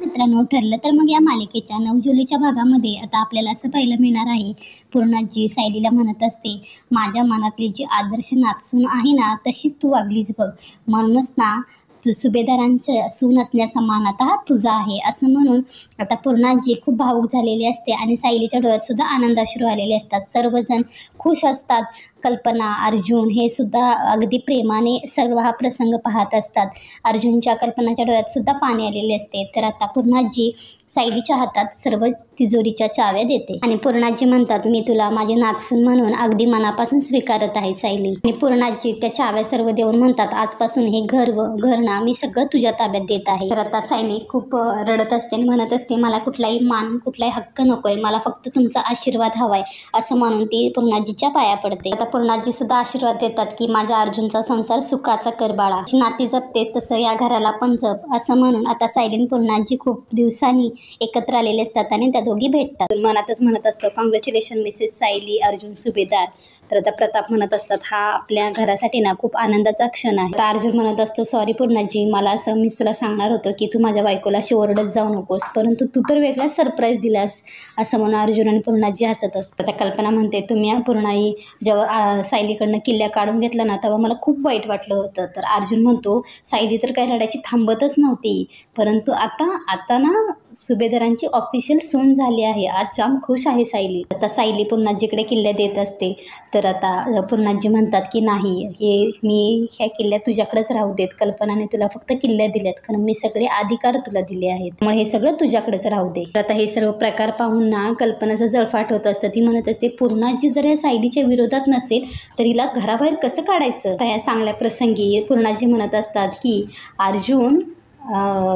मित्रांनो, ठरलं तर मग या मालिकेच्या 9 जुलैच्या भागामध्ये आता आपल्याला असं पाहायला मिळणार आहे. पूर्णाजी सायलीला म्हणत असते, माझ्या मनातली जी आदर्श नातसून आहे ना, तशीच तू वागलीच बघ. म्हणूनच ना तू सुभेदारांचं सून असण्याचा मान आता तुझा आहे, असं म्हणून आता पूर्णाजी खूप भावूक झालेली असते आणि सायलीच्या डोळ्यात सुद्धा आनंदाश्रू आलेले असतात. सर्वजण खुश असतात. कल्पना, अर्जुन हे सुद्धा अगदी प्रेमाने सर्व हा प्रसंग पाहत असतात. अर्जुनच्या, कल्पनाच्या डोळ्यात सुद्धा पाणी आलेले असते. तर आता पूर्णाजी सायलीच्या हातात सर्व तिजोरीच्या चाव्या देते आणि पूर्णाजी म्हणतात, मी तुला माझे नातसून म्हणून अगदी मनापासून स्वीकारत आहे सायली. आणि पूर्णाजी त्या चाव्या सर्व देऊन म्हणतात, आजपासून हे घर ना मी सगळं तुझ्या ताब्यात देत आहे. तर आता सायली खूप रडत असते आणि म्हणत असते, मला कुठलाही मान, कुठलाही हक्क नकोय, मला फक्त तुमचा आशीर्वाद हवाय, असं म्हणून ती पूर्णाजीच्या पाया पडते. आता पूर्णाजी सुद्धा आशीर्वाद देतात की माझ्या अर्जुनचा संसार सुखाचा कर बाळा, नाती जपते तसं या घराला पण जप, असं म्हणून आता सायली पूर्णाजी खूप दिवसांनी एकत्र आलेले असतात आणि त्या दोघी भेटतात. मनातच म्हणत असतो, कॉंग्रॅच्युलेशन मिसेस सायली, अर्जुन सुभेदार. तर आता प्रताप म्हणत असतात, हा आपल्या घरासाठी ना खूप आनंदाचा क्षण आहे. आता अर्जुन म्हणत असतो, सॉरी पूर्णाजी, मला असं मी तुला सांगणार होतो की तू माझ्या बायकोला अशी ओरडत जाऊ नकोस, परंतु तू तर वेगळाच सरप्राईज दिलास, असं म्हणून अर्जुन आणि पूर्णाजी हसत असतात. आता कल्पना म्हणते, तुम्ही पूर्णाई जेव्हा सायलीकडनं किल्ल्या काढून घेतला ना तेव्हा मला खूप वाईट वाटलं होतं. तर अर्जुन म्हणतो, सायली तर काही रडायची थांबतच नव्हती, परंतु आता ना सुभेदारांची ऑफिशियल सून झाली आहे, आज जाम खुश आहे सायली. आता सायली पूर्णाजीकडे किल्ल्या देत असते. तर आता पूर्णाजी म्हणतात की नाही, हे मी ह्या किल्ल्या तुझ्याकडेच राहू देत, कल्पनाने तुला फक्त किल्ल्या दिल्यात, कारण मी सगळे अधिकार तुला दिले आहेत, त्यामुळे हे सगळं तुझ्याकडेच राहू दे. आता हे सर्व प्रकार पाहून ना कल्पनाचं जळफाट होत असतं. ती म्हणत असते, पूर्णाजी जर या सायलीच्या विरोधात नसेल तर हिला घराबाहेर कसं काढायचं. त्या चांगल्या प्रसंगी पूर्णाजी म्हणत असतात की अर्जुन,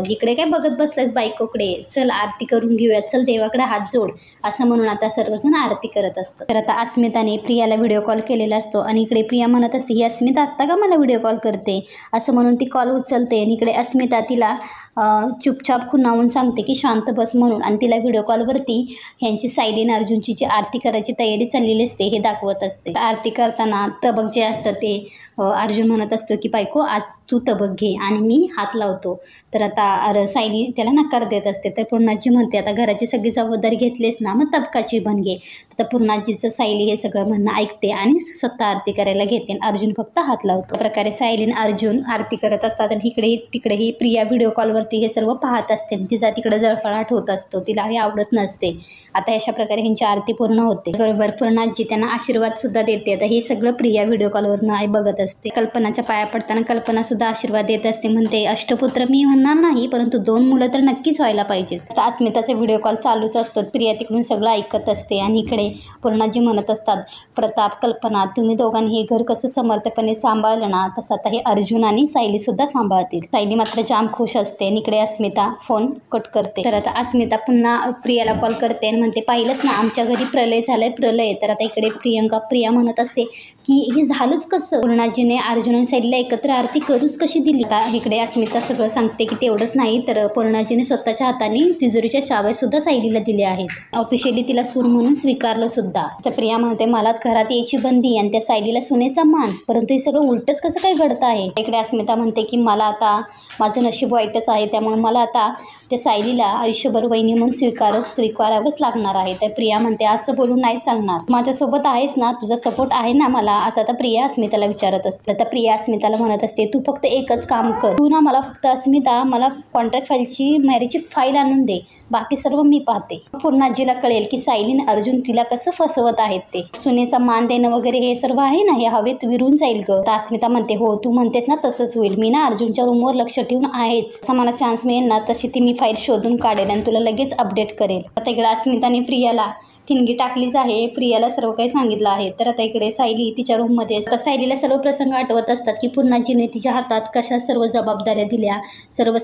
इकडे काय बघत बसलायस बायकोकडे, चल आरती करून घेऊया, चल देवाकडे हात जोड, असं म्हणून आता सर्वजण आरती करत असतात. तर आता अस्मिताने प्रियाला व्हिडिओ कॉल केलेला असतो आणि इकडे प्रिया म्हणत असते, ही अस्मिता आत्ता का मला व्हिडिओ कॉल करते, असं म्हणून ती कॉल उचलते आणि इकडे अस्मिता तिला चुपचाप खुणावून सांगते की शांत बस म्हणून, आणि तिला व्हिडिओ कॉलवरती ह्यांची सायली आणि अर्जुनची जी आरती करायची तयारी चाललेली असते हे दाखवत असते. आरती करताना तबक जे असतं ते अर्जुन म्हणत असतो की बायको, आज तू तबक घे आणि मी हात लावतो. तर आता सायली त्याला नकार देत असते. तर पूर्णाजी म्हणते, आता घराची सगळी जबाबदारी घेतलीस ना, मग तबकाची पण घे. तर पूर्णाजीचं सायली हे सगळं म्हणणं ऐकते आणि स्वतः आरती करायला घेते. अर्जुन फक्त हात लावतो. प्रकारे सायली आणि अर्जुन आरती करत असतात आणि तिकडे ही प्रिया व्हिडिओ कॉलवरती हे सर्व पाहत असते. तिचा तिकडे जळफळाट होत असतो, तिला हे आवडत नसते. आता अशा प्रकारे ह्यांची आरती पूर्ण होते. बरोबर पूर्णाजी त्यांना आशीर्वाद सुद्धा देते. आता हे सगळं प्रिया व्हिडिओ कॉलवरनं आई बघत असते. कल्पनाच्या पाया पडताना कल्पना सुद्धा आशीर्वाद देत असते. म्हणते, अष्टपुत्र मी म्हणणार नाही, परंतु 2 मुलं तर नक्कीच व्हायला पाहिजेत. आता अस्मिताचा व्हिडिओ कॉल चालूच असतो. प्रिया तिकडून सगळं ऐकत असते आणि इकडे पूर्णाजी म्हणत असतात, प्रताप, कल्पना, तुम्ही दोघांनी हे घर कसं समर्थपणे सांभाळलं ना, तसं आता हे अर्जुन आणि सायली सुद्धा सांभाळतील. सायली मात्र जाम खुश असते आणि इकडे अस्मिता फोन कट करते. तर आता अस्मिता पुन्हा प्रियाला कॉल करते आणि म्हणते, पाहिलंच ना आमच्या घरी प्रलय झालाय, प्रलय. तर आता इकडे प्रिया म्हणत असते की हे झालंच कसं, पूर्णाजीने अर्जुन आणि सायलीला एकत्र आरती करूच कशी दिली. आता इकडे अस्मिता सगळं सांगते की तेवढंच नाही तर पूर्णाजीने स्वतःच्या हाताने तिजोरीच्या चाव्या सुद्धा सायलीला दिल्या आहेत, ऑफिशियली तिला सून म्हणून स्वीकारलं सुद्धा. तर प्रिया म्हणते, मलाच घरात यायची बंदी आणि त्या सायलीला सुनेचा मान, परंतु हे सगळं उलटच कसं काय घडतं आहे. इकडे अस्मिता म्हणते की मला आता माझं नशीब वाईटच आहे, त्यामुळे मला आता त्या सायलीला आयुष्यभर वहिनी म्हणून स्वीकारावंच लागणार आहे. तर प्रिया म्हणते, असं बोलून नाही चालणार, माझ्यासोबत आहेस ना, तुझा सपोर्ट आहे ना मला, असं आता प्रिया अस्मिताला विचारत असते. आता प्रिया अस्मिताला म्हणत असते, तू फक्त एकच काम कर, तू ना मला फक्त अस्मिता मला कॉन्ट्रॅक्ट फाईलची मॅरेजची फाईल आणून दे, बाकी सर्व मी पाहते. पूर्णाजीला कळेल की सायली आणि अर्जुन तिला कसं फसवत आहेत, ते सुनेचा मान देणं वगैरे हे सर्व आहे ना, हे हवेत विरून जाईल ग. तर अस्मिता म्हणते, हो तू म्हणतेस ना तसंच होईल, मी ना अर्जुनच्या रूमवर लक्ष ठेवून आहेच, असा मला चान्स मिळेल ना तशी ती मी फाईल शोधून काढेल आणि तुला लगेच अपडेट करेल. आता इकडे अस्मिताने प्रियाला ठिणगी टाकलीच आहे, प्रियाला सर्व काही सांगितलं आहे. तर आता इकडे सायली तिच्या रूममध्ये असतात. सायलीला सर्व प्रसंग आठवत असतात की पूर्णाजीने तिच्या हातात कशा सर्व जबाबदाऱ्या दिल्या, सर्व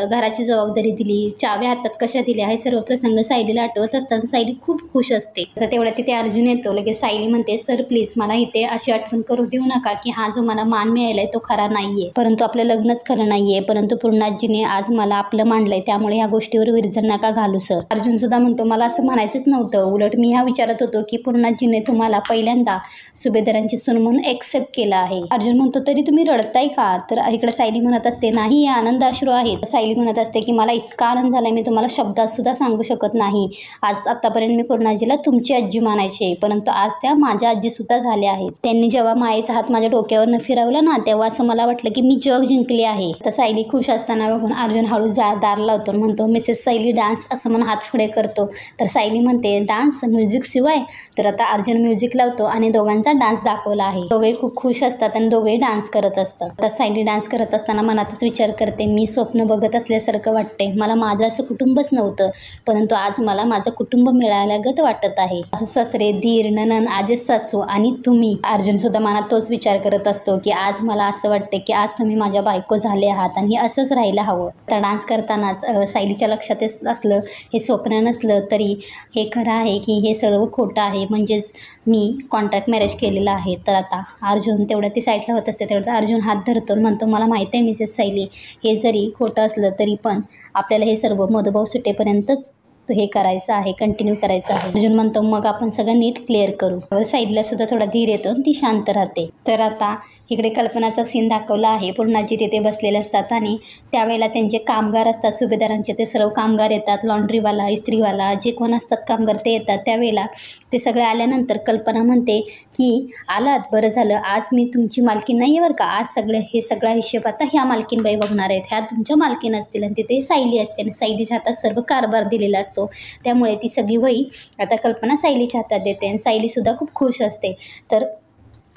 घराची जबाबदारी दिली, चाव्या हातात कशा दिल्या, हे सर्व प्रसंग सायलीला आठवत असतात. सायली खूप खुश असते. तर तेवढ्या तिथे अर्जुन येतो. लगेच सायली म्हणते, सर प्लीज मला इथे अशी आठवण करू देऊ नका की हा जो मला मान मिळालाय तो खरा नाहीये, परंतु आपलं लग्नच खरं नाहीये, परंतु पूर्णाजीने आज मला आपलं मांडलंय, त्यामुळे ह्या गोष्टीवर विरजण नका घालू सर. अर्जुन सुद्धा म्हणतो, मला असं म्हणायचंच नव्हतं, उलट मी ह्या विचारत होतो की पूर्णाजीने तुम्हाला पहिल्यांदा सुभेदारांची सून म्हणून एक्सेप्ट केलं आहे. अर्जुन म्हणतो तरी तुम्ही रडताय का? तर इकडे सायली म्हणत असते नाही, हे आनंद अश्रू आहेत. सायली म्हणत असते की मला इतका आनंद झाला मी तुम्हाला शब्दात सुद्धा सांगू शकत नाही. आतापर्यंत मी पूर्णाजीला तुमची आजी मानायचे, परंतु आज त्या माझ्या आजी सुद्धा झाल्या आहेत. त्यांनी जेव्हा मायेचा हात माझ्या डोक्यावरनं फिरवला ना, तेव्हा असं मला वाटलं की मी जग जिंकले आहे. तर सायली खुश असताना बघून अर्जुन हळू दार लावतो, म्हणतो मिसेस सायली डान्स, असं म्हणून हात पुढे करतो. तर सायली म्हणते डान्स म्युझिक शिवाय? तर आता अर्जुन म्युझिक लावतो आणि दोघांचा डान्स दाखवला आहे. दोघेही खूप खुश असतात आणि दोघेही डान्स करत असतात. तर सायली डान्स करत असताना मनातच विचार करते, मी स्वप्न बघत असल्यासारखं वाटते. मला माझं असं कुटुंबच नव्हतं, परंतु आज मला माझं कुटुंब मिळाल्यागत वाटत आहे. सासू सासरे, धीर, नणन, आजेस सासू आणि तुम्ही. अर्जुन सुद्धा मनात तोच विचार करत असतो की आज मला असं वाटते की आज तुम्ही माझ्या बायको झाले आहात आणि असंच राहायला हवं. तर डान्स करतानाच सायलीच्या लक्षात असलं, हे स्वप्न नसलं तरी हे खरं आहे की हे सर्व खोटं आहे, म्हणजेच मी कॉन्ट्रॅक्ट मॅरेज केलेलं आहे. तर आता अर्जुन तेवढं ती साईडला होत असते, तेवढं अर्जुन हात धरतो, म्हणतो मला माहिती आहे मिसेस सायली, हे जरी खोटं असलं तरी पण आपल्याला हे सर्व मधुभाऊ सुटेपर्यंतच हे करायचं आहे, कंटिन्यू करायचं आहे. अर्जुन म्हणतो मग आपण सगळं नीट क्लिअर करू. साईडला सुद्धा थोडा धीर येतो आणि ती शांत राहते. तर आता इकडे कल्पनाचा सीन दाखवला आहे. पूर्णाजी तिथे बसलेले असतात आणि त्यावेळेला त्यांचे कामगार असतात सुभेदारांचे, ते सर्व कामगार येतात, लॉन्ड्रीवाला, इस्त्रीवाला, जे कोण असतात कामगार ते येतात. त्यावेळेला ते सगळे आल्यानंतर कल्पना म्हणते की आलात, बरं झालं, आज मी तुमची मालकीन नाही आहे बरं का, आज सगळा हिशेब आता ह्या मालकीनबाई बघणार आहेत, ह्या तुमच्या मालकीन असतील. आणि तिथे सायली असते आणि सायलीच्या हातात सर्व कारभार दिलेला असतो. त्यामुळे ती सगळी वही आता कल्पना सायलीच्या हातात देते आणि सायलीसुद्धा खूप खुश असते. तर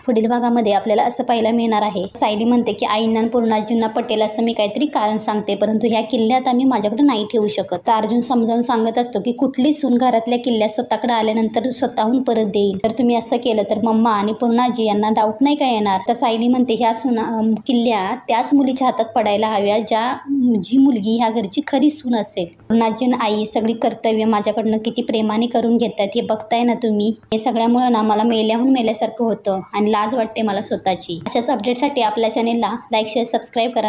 पुढील भागामध्ये आपल्याला असं पाहायला मिळणार आहे, सायली म्हणते की आईंना पूर्णाजींना पटेल असं मी काहीतरी कारण सांगते, परंतु ह्या किल्ल्यात आम्ही माझ्याकडे नाही ठेवू शकत. तर अर्जुन समजावून सांगत असतो की कुठली सून घरातल्या किल्ल्यात स्वतःकडे आल्यानंतर स्वतःहून परत देईल. तर तुम्ही असं केलं तर मम्मा आणि पूर्णाजी यांना डाऊट नाही का येणार? तर सायली म्हणते ह्या किल्ल्या त्याच मुलीच्या हातात पडायला हव्या जी मुलगी ह्या घरची खरी सून असेल. पूर्णाजी आई सगळी कर्तव्य माझ्याकडनं किती प्रेमाने करून घेतात हे बघताय ना तुम्ही. हे सगळ्यामुळे ना मला मेल्याहून मेल्यासारखं होतं आणि लाज वाटते मला स्वतःची. अशाच अपडेटसाठी आपल्या चॅनेलला लाईक, शेअर, सबस्क्राईब करा.